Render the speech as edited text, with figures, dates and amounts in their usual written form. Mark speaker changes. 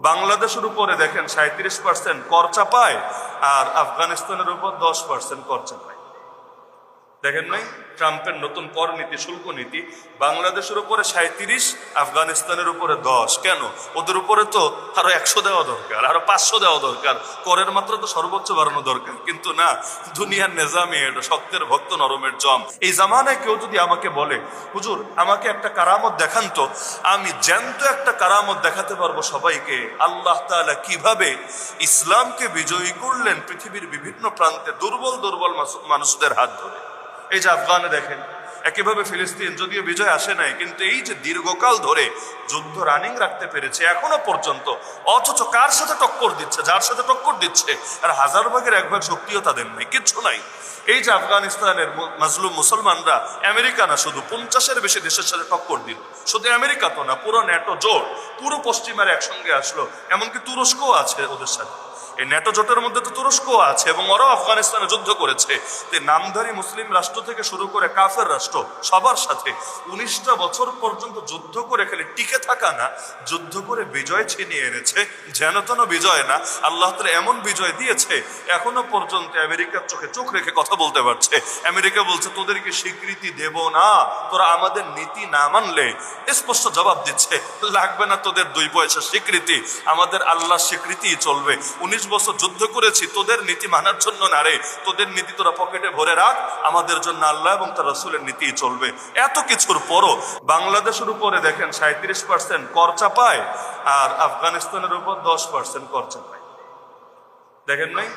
Speaker 1: বাংলাদেশের উপরে দেখেন 37% কর চাপায়, আর আফগানিস্তানের উপর 10% কর চাপায়। দেখেন নাই ট্রাম্পের নতুন কর নীতি, শুল্ক নীতি, বাংলাদেশের উপরে 37, আফগানিস্তানের উপরে 10। কেন? ওদের উপরে তো আরো 100 দেওয়া দরকার, আরো 500 দেওয়া দরকার, করের মাত্রা তো সর্বোচ্চ বাড়ানো দরকার। কিন্তু না, দুনিয়ার নেজামে এটা শক্তের ভক্ত নরমের জম। এই জামানায় কেউ যদি আমাকে বলে, হুজুর আমাকে একটা কারামত দেখান তো, আমি জ্যান্ত একটা কারামত দেখাতে পারবো সবাইকে, আল্লাহ তাআলা কিভাবে ইসলামকে বিজয়ী করলেন পৃথিবীর বিভিন্ন প্রান্তে দুর্বল দুর্বল মানুষদের হাত ধরে। এই যে আফগানে দেখেন, একইভাবে ফিলিস্তিন, যদিও বিজয় আসে নাই, কিন্তু এই যে দীর্ঘকাল ধরে যুদ্ধ রানিং রাখতে পেরেছে এখনো পর্যন্ত, অথচ কার সাথে টক্কর দিচ্ছে? যার সাথে টক্কর দিচ্ছে আর 1000 ভাগের 1 ভাগ শক্তিও তাদের নাই, কিচ্ছু নাই। এই যে আফগানিস্তানের মাজলুম মুসলমানরা, আমেরিকা না শুধু 50-এর বেশি দেশের সাথে টক্কর দিল। শুধু আমেরিকা তো না, পুরো ন্যাটো জোট, পুরো পশ্চিমার একসঙ্গে আসলো, এমনকি তুরস্কও আছে ওদের সাথে। এই ন্যাটো জোটের মধ্যে তো তুরস্ক আছে, এবং ওরাও আফগানিস্তানে যুদ্ধ করেছে। নামধারী মুসলিম রাষ্ট্র থেকে শুরু করে কাফের রাষ্ট্র সবার সাথে 19টা বছর পর্যন্ত যুদ্ধ করে খালি টিকে থাকা না, যুদ্ধ করে বিজয় ছিনিয়ে এনেছে। যেন তেন বিজয় না, আল্লাহ তাআলা এমন বিজয় দিয়েছে এখনো পর্যন্ত আমেরিকার চোখে চোখ রেখে কথা বলতে পারছে। আমেরিকা বলছে তোদেরকে স্বীকৃতি দেব না, তোরা আমাদের নীতি না মানলে। স্পষ্ট জবাব দিচ্ছে, লাগবে না তোদের 2 পয়সা স্বীকৃতি, আমাদের আল্লাহর স্বীকৃতি চলবে। 19 বছর যুদ্ধ করেছি তোদের নীতি মানার জন্য না রে, তোদের নীতি তোরা পকেটে ভরে রাখ, আমাদের জন্য আল্লাহ এবং তার রাসূলের নীতি চলবে। এত কিছুর পরও বাংলাদেশের উপরে দেখেন 37% কর চাপায়, আর আফগানিস্তানের উপর 10% কর চাপায়। দেখেন নাই